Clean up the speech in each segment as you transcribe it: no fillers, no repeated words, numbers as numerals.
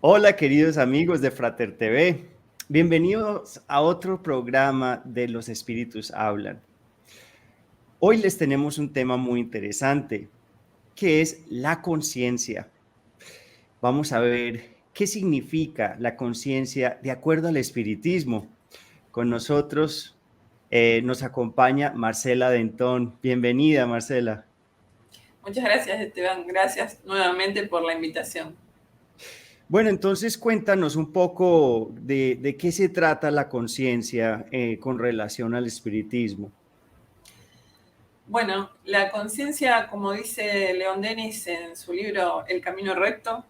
Hola queridos amigos de Frater TV, bienvenidos a otro programa de Los Espíritus Hablan. Hoy les tenemos un tema muy interesante, que es la conciencia. Vamos a ver qué significa la conciencia de acuerdo al espiritismo. Con nosotros nos acompaña Marcela Dentón. Bienvenida, Marcela. Muchas gracias, Esteban. Gracias nuevamente por la invitación. Bueno, entonces cuéntanos un poco de qué se trata la conciencia con relación al espiritismo. Bueno, la conciencia, como dice León Denis en su libro El Camino Recto,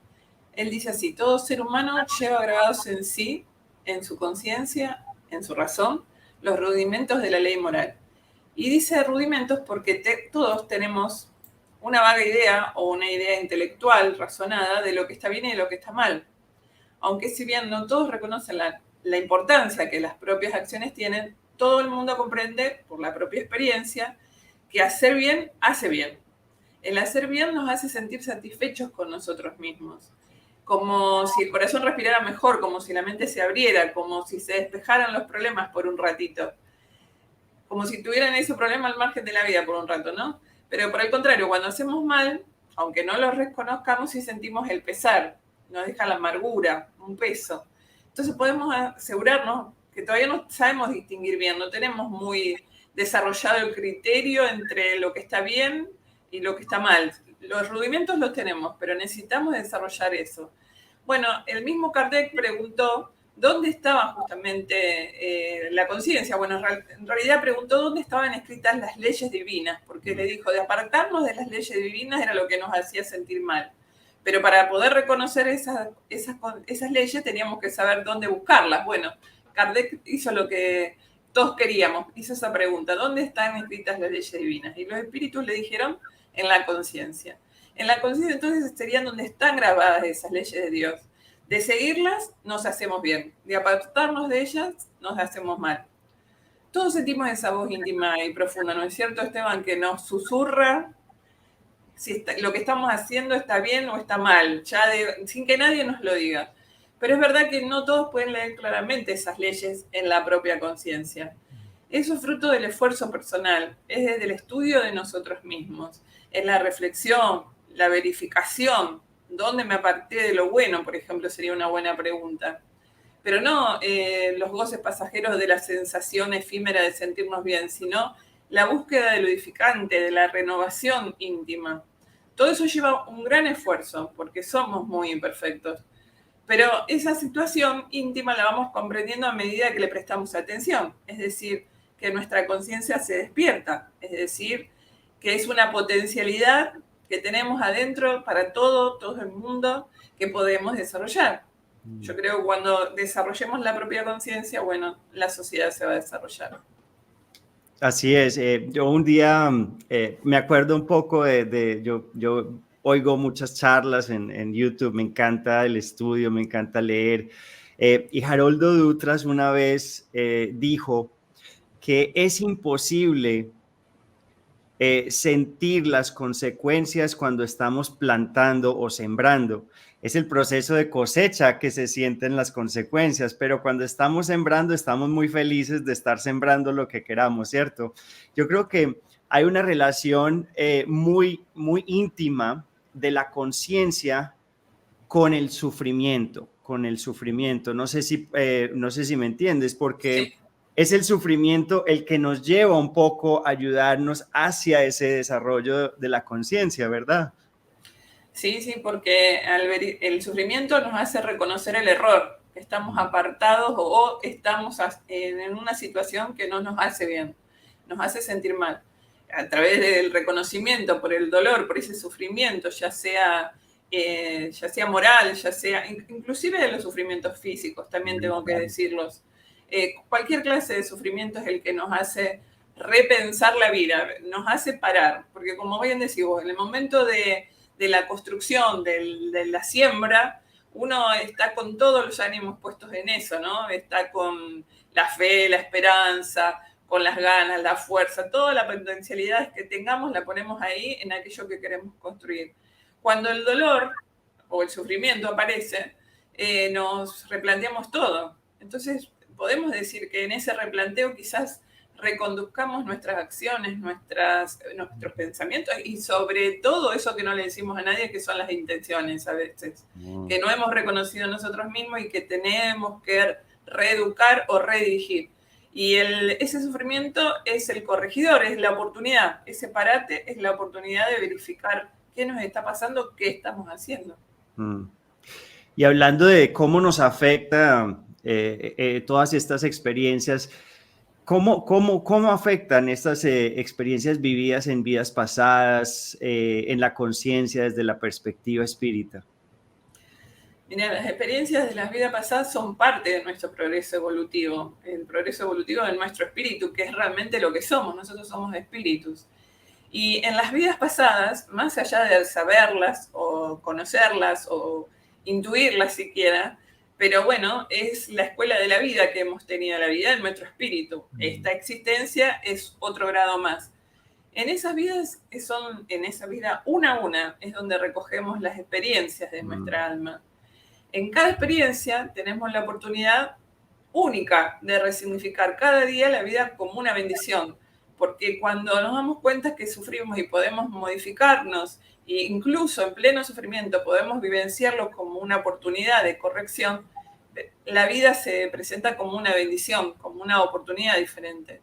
él dice así: todo ser humano lleva grabados en sí, en su conciencia, en su razón, los rudimentos de la ley moral. Y dice rudimentos porque todos tenemos una vaga idea o una idea intelectual razonada de lo que está bien y de lo que está mal. Aunque si bien no todos reconocen la importancia que las propias acciones tienen, todo el mundo comprende por la propia experiencia que hacer bien hace bien. El hacer bien nos hace sentir satisfechos con nosotros mismos, como si el corazón respirara mejor, como si la mente se abriera, como si se despejaran los problemas por un ratito, como si tuvieran ese problema al margen de la vida por un rato, ¿no? Pero por el contrario, cuando hacemos mal, aunque no lo reconozcamos, sí sentimos el pesar, nos deja la amargura, un peso. Entonces podemos asegurarnos que todavía no sabemos distinguir bien, no tenemos muy desarrollado el criterio entre lo que está bien y lo que está mal. Los rudimentos los tenemos, pero necesitamos desarrollar eso. Bueno, el mismo Kardec preguntó dónde estaba justamente la conciencia. Bueno, en realidad preguntó dónde estaban escritas las leyes divinas, porque le dijo, de apartarnos de las leyes divinas era lo que nos hacía sentir mal. Pero para poder reconocer esas leyes teníamos que saber dónde buscarlas. Bueno, Kardec hizo lo que todos queríamos, hizo esa pregunta: ¿dónde están escritas las leyes divinas? Y los espíritus le dijeron: en la conciencia. En la conciencia entonces serían donde están grabadas esas leyes de Dios. De seguirlas nos hacemos bien, de apartarnos de ellas nos hacemos mal. Todos sentimos esa voz íntima y profunda, ¿no es cierto, Esteban? Que nos susurra si lo que estamos haciendo está bien o está mal, sin que nadie nos lo diga. Pero es verdad que no todos pueden leer claramente esas leyes en la propia conciencia. Eso es fruto del esfuerzo personal, es desde el estudio de nosotros mismos, es la reflexión, la verificación, dónde me aparté de lo bueno, por ejemplo, sería una buena pregunta. Pero no los goces pasajeros de la sensación efímera de sentirnos bien, sino la búsqueda de lo edificante, de la renovación íntima. Todo eso lleva un gran esfuerzo, porque somos muy imperfectos. Pero esa situación íntima la vamos comprendiendo a medida que le prestamos atención. Es decir, que nuestra conciencia se despierta. Es decir, que es una potencialidad que tenemos adentro para todo el mundo que podemos desarrollar. Yo creo que cuando desarrollemos la propia conciencia, bueno, la sociedad se va a desarrollar. Así es. Yo un día me acuerdo un poco yo oigo muchas charlas en YouTube, me encanta el estudio, me encanta leer. Y Haroldo Dutras una vez dijo que es imposible sentir las consecuencias cuando estamos plantando o sembrando. Es el proceso de cosecha que se sienten las consecuencias, pero cuando estamos sembrando estamos muy felices de estar sembrando lo que queramos, ¿cierto? Yo creo que hay una relación muy íntima de la conciencia con el sufrimiento, con el sufrimiento. No sé si me entiendes, Sí. porque es el sufrimiento el que nos lleva un poco a ayudarnos hacia ese desarrollo de la conciencia, ¿verdad? Sí, sí, porque el sufrimiento nos hace reconocer el error, que estamos apartados o estamos en una situación que no nos hace bien, nos hace sentir mal. A través del reconocimiento por el dolor, por ese sufrimiento, ya sea moral, ya sea inclusive de los sufrimientos físicos, también tengo que decirlos. Cualquier clase de sufrimiento es el que nos hace repensar la vida, nos hace parar, porque como bien decís vos, en el momento de la construcción, de la siembra, uno está con todos los ánimos puestos en eso, ¿no? Está con la fe, la esperanza, con las ganas, la fuerza, toda la potencialidad que tengamos la ponemos ahí en aquello que queremos construir. Cuando el dolor o el sufrimiento aparece, nos replanteamos todo. Entonces, podemos decir que en ese replanteo quizás reconduzcamos nuestras acciones, nuestros pensamientos y sobre todo eso que no le decimos a nadie, que son las intenciones a veces, que no hemos reconocido nosotros mismos y que tenemos que reeducar o redirigir. Y ese sufrimiento es el corregidor, es la oportunidad. Ese parate es la oportunidad de verificar qué nos está pasando, qué estamos haciendo. Y hablando de cómo nos afecta todas estas experiencias, ¿cómo afectan estas experiencias vividas en vidas pasadas, en la conciencia desde la perspectiva espírita? Mira, las experiencias de las vidas pasadas son parte de nuestro progreso evolutivo, el progreso evolutivo de nuestro espíritu, que es realmente lo que somos. Nosotros somos espíritus. Y en las vidas pasadas, más allá de saberlas o conocerlas o intuirlas siquiera, pero bueno, es la escuela de la vida que hemos tenido, la vida de nuestro espíritu. Esta existencia es otro grado más. En esas vidas, en esa vida una a una, es donde recogemos las experiencias de nuestra alma. En cada experiencia tenemos la oportunidad única de resignificar cada día la vida como una bendición, porque cuando nos damos cuenta que sufrimos y podemos modificarnos, e incluso en pleno sufrimiento podemos vivenciarlo como una oportunidad de corrección, la vida se presenta como una bendición, como una oportunidad diferente.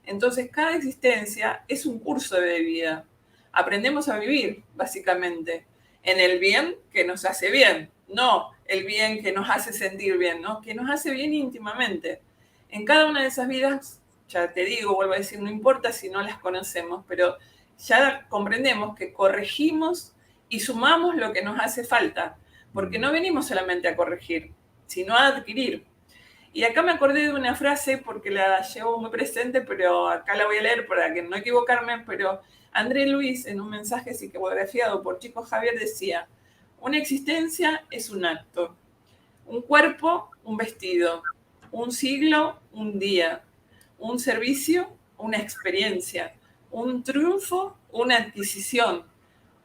Entonces, cada existencia es un curso de vida. Aprendemos a vivir, básicamente, en el bien que nos hace bien, no el bien que nos hace sentir bien, ¿no? Que nos hace bien íntimamente. En cada una de esas vidas, ya te digo, vuelvo a decir, no importa si no las conocemos, pero ya comprendemos que corregimos y sumamos lo que nos hace falta, porque no venimos solamente a corregir, sino a adquirir. Y acá me acordé de una frase porque la llevo muy presente, pero acá la voy a leer para que no equivocarme, pero André Luis, en un mensaje psicografiado por Chico Javier, decía: una existencia es un acto, un cuerpo, un vestido, un siglo, un día, un servicio, una experiencia, un triunfo, una adquisición,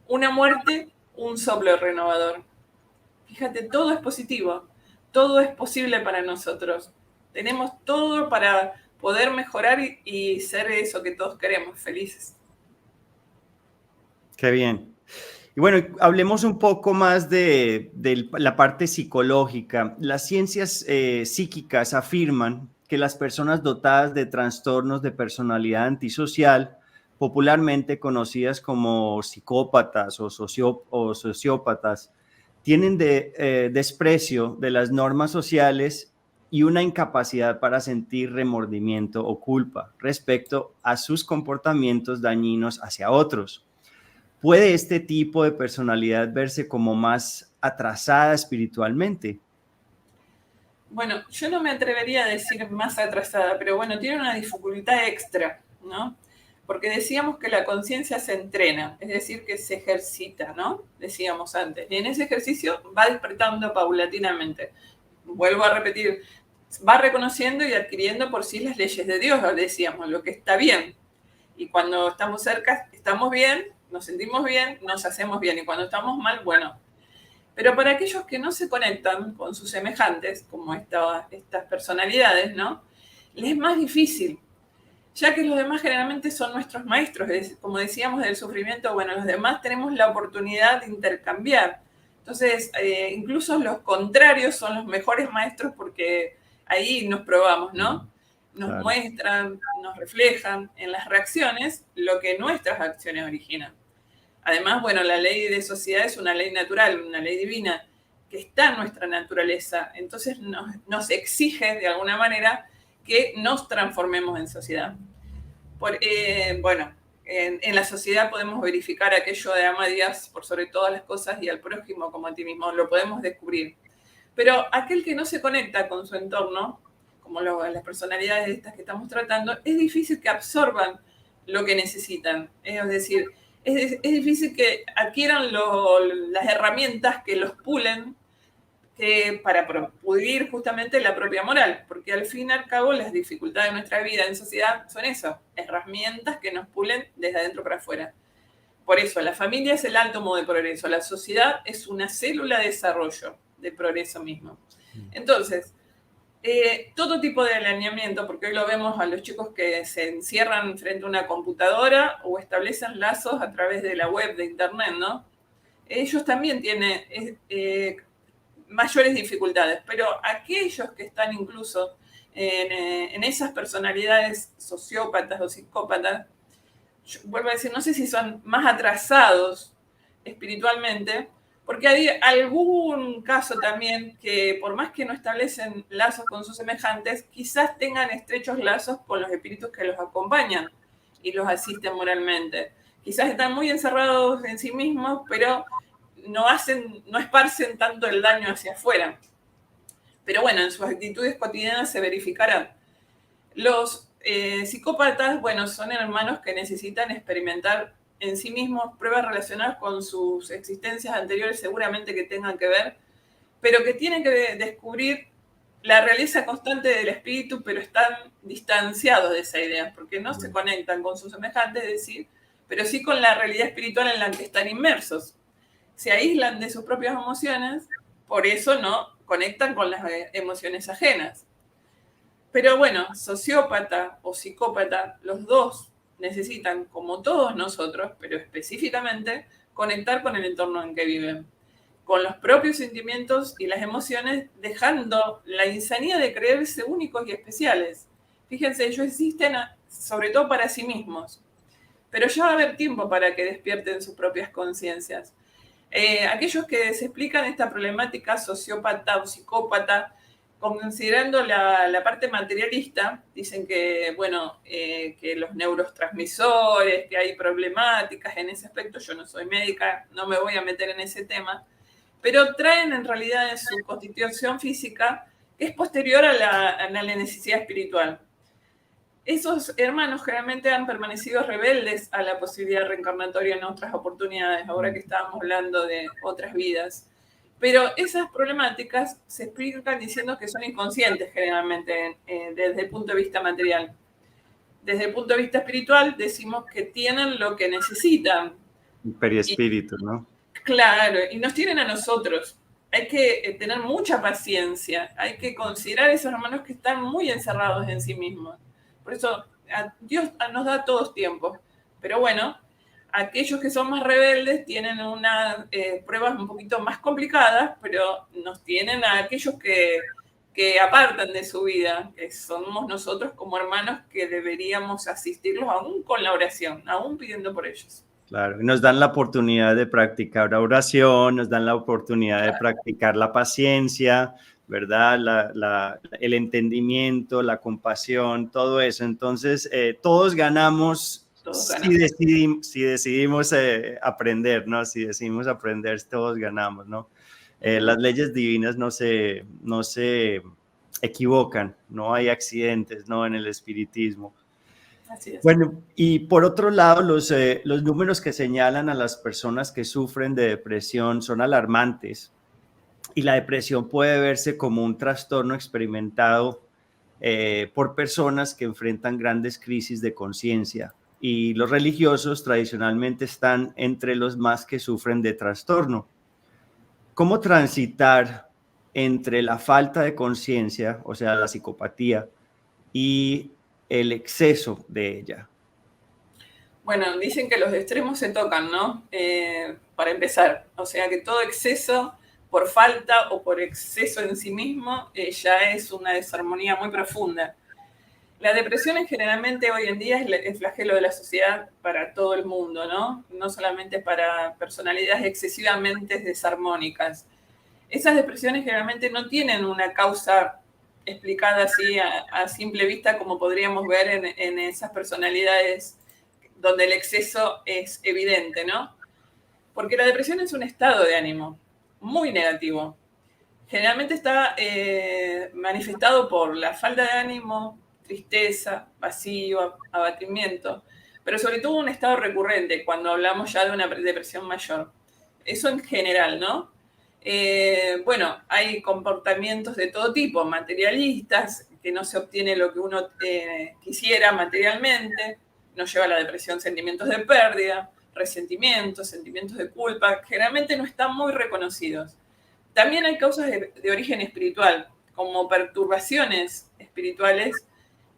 una muerte, un soplo renovador. Fíjate, todo es positivo, todo es posible para nosotros. Tenemos todo para poder mejorar y ser eso que todos queremos, felices. Qué bien. Y bueno, hablemos un poco más de la parte psicológica. Las ciencias psíquicas afirman que las personas dotadas de trastornos de personalidad antisocial, popularmente conocidas como psicópatas o sociópatas, tienen desprecio de las normas sociales y una incapacidad para sentir remordimiento o culpa respecto a sus comportamientos dañinos hacia otros. ¿Puede este tipo de personalidad verse como más atrasada espiritualmente? Bueno, yo no me atrevería a decir más atrasada, pero bueno, tiene una dificultad extra, ¿no? Porque decíamos que la conciencia se entrena, es decir, que se ejercita, ¿no? Decíamos antes. Y en ese ejercicio va despertando paulatinamente. Vuelvo a repetir, va reconociendo y adquiriendo por sí las leyes de Dios, decíamos, lo que está bien. Y cuando estamos cerca, estamos bien, nos sentimos bien, nos hacemos bien. Y cuando estamos mal, bueno. Pero para aquellos que no se conectan con sus semejantes, como estas personalidades, ¿no? Les es más difícil, ya que los demás generalmente son nuestros maestros. Como decíamos del sufrimiento, bueno, los demás tenemos la oportunidad de intercambiar. Entonces, incluso los contrarios son los mejores maestros porque ahí nos probamos, ¿no? Nos Claro. muestran, nos reflejan en las reacciones lo que nuestras acciones originan. Además, bueno, la ley de sociedad es una ley natural, una ley divina, que está en nuestra naturaleza. Entonces nos exige, de alguna manera, que nos transformemos en sociedad. Bueno, en la sociedad podemos verificar aquello de ama a Dios por sobre todas las cosas y al prójimo como a ti mismo. Lo podemos descubrir. Pero aquel que no se conecta con su entorno, como las personalidades estas que estamos tratando, es difícil que absorban lo que necesitan. Es decir, es difícil que adquieran las herramientas que los pulen para pulir justamente la propia moral, porque al fin y al cabo las dificultades de nuestra vida en sociedad son eso, herramientas que nos pulen desde adentro para afuera. Por eso, la familia es el alto modo de progreso, la sociedad es una célula de desarrollo del progreso mismo. Entonces, todo tipo de alineamiento, porque hoy lo vemos a los chicos que se encierran frente a una computadora o establecen lazos a través de la web, de internet, ¿no? Ellos también tienen mayores dificultades, pero aquellos que están incluso en esas personalidades sociópatas o psicópatas, yo vuelvo a decir, no sé si son más atrasados espiritualmente, porque hay algún caso también que por más que no establecen lazos con sus semejantes, quizás tengan estrechos lazos con los espíritus que los acompañan y los asisten moralmente. Quizás están muy encerrados en sí mismos, pero no esparcen tanto el daño hacia afuera. Pero bueno, en sus actitudes cotidianas se verificarán. Los psicópatas, bueno, son hermanos que necesitan experimentar en sí mismos pruebas relacionadas con sus existencias anteriores, seguramente que tengan que ver, pero que tienen que descubrir la realeza constante del espíritu, pero están distanciados de esa idea, porque no se conectan con sus semejantes, es decir, pero sí con la realidad espiritual en la que están inmersos. Se aíslan de sus propias emociones, por eso no conectan con las emociones ajenas. Pero bueno, sociópata o psicópata, los dos necesitan, como todos nosotros, pero específicamente, conectar con el entorno en que viven, con los propios sentimientos y las emociones, dejando la insanía de creerse únicos y especiales. Fíjense, ellos existen sobre todo para sí mismos, pero ya va a haber tiempo para que despierten sus propias conciencias. Aquellos que se explican esta problemática sociópata o psicópata, considerando la parte materialista, dicen que, bueno, que los neurotransmisores, que hay problemáticas en ese aspecto. Yo no soy médica, no me voy a meter en ese tema, pero traen en realidad en su constitución física que es posterior a la necesidad espiritual. Esos hermanos generalmente han permanecido rebeldes a la posibilidad reencarnatoria en otras oportunidades, ahora que estábamos hablando de otras vidas. Pero esas problemáticas se explican diciendo que son inconscientes generalmente desde el punto de vista material. Desde el punto de vista espiritual decimos que tienen lo que necesitan. Periespíritu, ¿no? Claro, y nos tienen a nosotros. Hay que tener mucha paciencia, hay que considerar a esos hermanos que están muy encerrados en sí mismos. Por eso Dios nos da todos tiempos. Pero bueno, aquellos que son más rebeldes tienen unas pruebas un poquito más complicadas, pero nos tienen a aquellos que apartan de su vida, que somos nosotros como hermanos que deberíamos asistirlos aún con la oración, aún pidiendo por ellos. Claro, nos dan la oportunidad de practicar la oración, nos dan la oportunidad de practicar la paciencia, ¿verdad? El entendimiento, la compasión, todo eso. Entonces, todos ganamos, si decidimos aprender, ¿no? Si decidimos aprender, todos ganamos, ¿no? Las leyes divinas no se equivocan, no hay accidentes, ¿no? En el espiritismo. Así es. Bueno, y por otro lado, los números que señalan a las personas que sufren de depresión son alarmantes, y la depresión puede verse como un trastorno experimentado por personas que enfrentan grandes crisis de conciencia, y los religiosos tradicionalmente están entre los más que sufren de trastorno. ¿Cómo transitar entre la falta de conciencia, o sea, la psicopatía, y el exceso de ella? Bueno, dicen que los extremos se tocan, ¿no? Para empezar, o sea que todo exceso por falta o por exceso en sí mismo ya es una desarmonía muy profunda. La depresión generalmente hoy en día es el flagelo de la sociedad para todo el mundo, ¿no? No solamente para personalidades excesivamente desarmónicas. Esas depresiones generalmente no tienen una causa explicada así a simple vista como podríamos ver en esas personalidades donde el exceso es evidente, ¿no? Porque la depresión es un estado de ánimo muy negativo. Generalmente está manifestado por la falta de ánimo, tristeza, vacío, abatimiento, pero sobre todo un estado recurrente cuando hablamos ya de una depresión mayor. Eso en general, ¿no? Bueno, hay comportamientos de todo tipo, materialistas, que no se obtiene lo que uno quisiera materialmente, nos lleva a la depresión sentimientos de pérdida, resentimientos, sentimientos de culpa, generalmente no están muy reconocidos. También hay causas de origen espiritual, como perturbaciones espirituales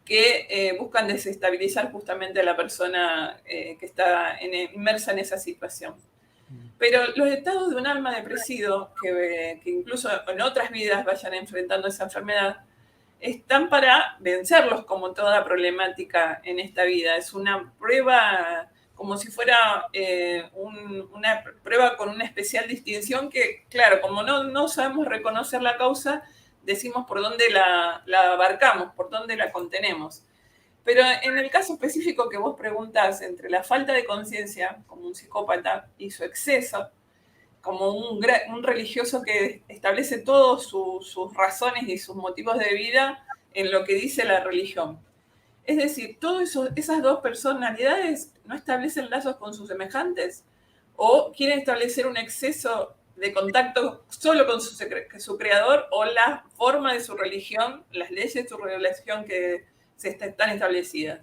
que buscan desestabilizar justamente a la persona que está inmersa en esa situación. Pero los estados de un alma depresivo, que incluso en otras vidas vayan enfrentando esa enfermedad, están para vencerlos como toda problemática en esta vida. Es una prueba como si fuera una prueba con una especial distinción que, claro, como no sabemos reconocer la causa, decimos por dónde la abarcamos, por dónde la contenemos. Pero en el caso específico que vos preguntás, entre la falta de conciencia, como un psicópata, y su exceso, como un religioso que establece todas sus razones y sus motivos de vida en lo que dice la religión. Es decir, todas esas dos personalidades no establecen lazos con sus semejantes o quieren establecer un exceso de contacto solo con su creador o la forma de su religión, las leyes de su religión que están establecidas.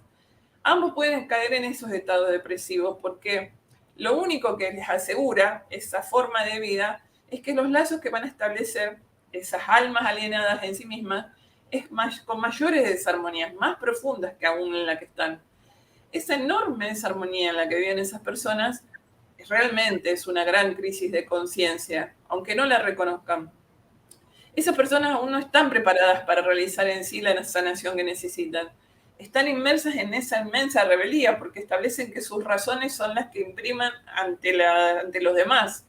Ambos pueden caer en esos estados depresivos porque lo único que les asegura esa forma de vida es que los lazos que van a establecer esas almas alienadas en sí mismas es con mayores desarmonías, más profundas que aún en la que están. Esa enorme desarmonía en la que viven esas personas realmente es una gran crisis de conciencia, aunque no la reconozcan. Esas personas aún no están preparadas para realizar en sí la sanación que necesitan. Están inmersas en esa inmensa rebeldía porque establecen que sus razones son las que impriman ante los demás.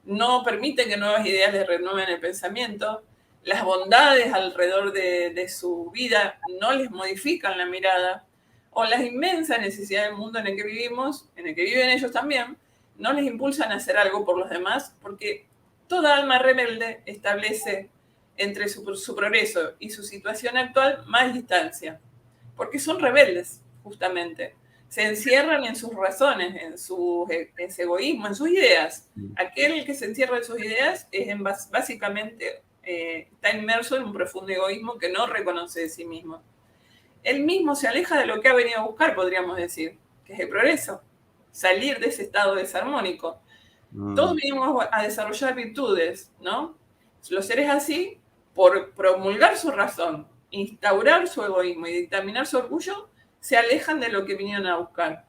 No permiten que nuevas ideas les renueven el pensamiento. Las bondades alrededor de su vida no les modifican la mirada. O las inmensas necesidades del mundo en el que vivimos, en el que viven ellos también, no les impulsan a hacer algo por los demás porque toda alma rebelde establece entre su progreso y su situación actual más distancia. Porque son rebeldes, justamente. Se encierran en sus razones, en su egoísmo, en sus ideas. Aquel que se encierra en sus ideas es básicamente está inmerso en un profundo egoísmo que no reconoce de sí mismo. Él mismo se aleja de lo que ha venido a buscar, podríamos decir, que es el progreso, salir de ese estado desarmónico. Todos venimos a desarrollar virtudes, ¿no? Los seres así, por promulgar su razón, instaurar su egoísmo y dictaminar su orgullo, se alejan de lo que vinieron a buscar.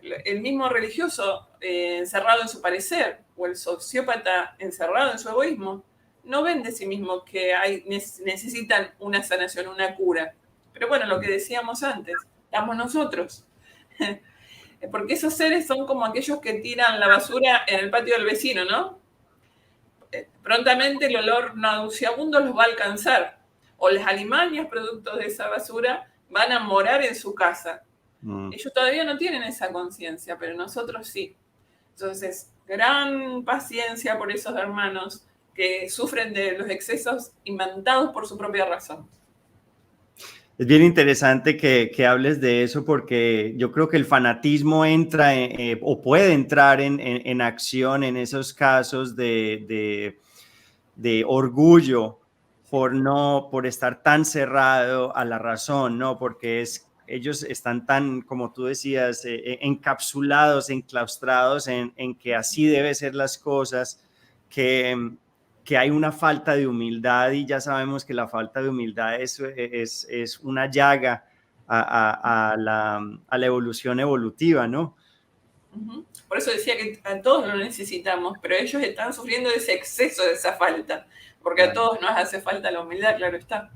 El mismo religioso encerrado en su parecer o el sociópata encerrado en su egoísmo no ven de sí mismo que necesitan una sanación, una cura. Pero bueno, lo que decíamos antes, estamos nosotros. Porque esos seres son como aquellos que tiran la basura en el patio del vecino, ¿no? Prontamente el olor nauseabundo los va a alcanzar. O las alimañas productos de esa basura van a morar en su casa. Ellos todavía no tienen esa conciencia, pero nosotros sí. Entonces, gran paciencia por esos hermanos que sufren de los excesos inventados por su propia razón. Es bien interesante que hables de eso porque yo creo que el fanatismo entra o puede entrar en acción en esos casos de orgullo por estar tan cerrado a la razón, ¿no? Porque ellos están tan, como tú decías, encapsulados, enclaustrados en que así deben ser las cosas, que hay una falta de humildad y ya sabemos que la falta de humildad es una llaga a la evolución evolutiva, ¿no? Por eso decía que a todos lo necesitamos, pero ellos están sufriendo de ese exceso, de esa falta, porque a todos nos hace falta la humildad, claro está.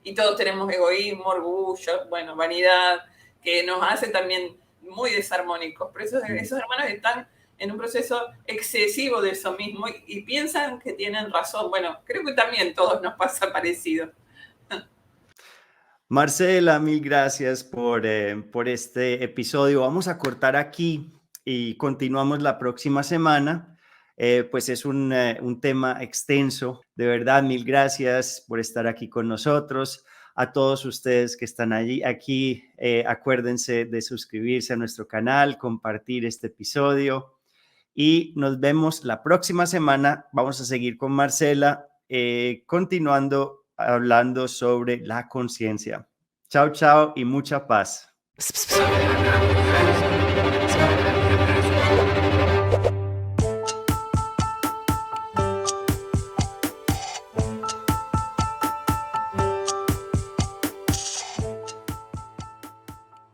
Y todos tenemos egoísmo, orgullo, bueno, vanidad, que nos hace también muy desarmónicos. Por eso esos hermanos están en un proceso excesivo de eso mismo y piensan que tienen razón. Bueno, creo que también todos nos pasa parecido. Marcela, mil gracias por este episodio. Vamos a cortar aquí y continuamos la próxima semana. Pues es un tema extenso. De verdad, mil gracias por estar aquí con nosotros. A todos ustedes que están aquí, acuérdense de suscribirse a nuestro canal, compartir este episodio y nos vemos la próxima semana. Vamos a seguir con Marcela, continuando hablando sobre la conciencia. Chao, chao y mucha paz.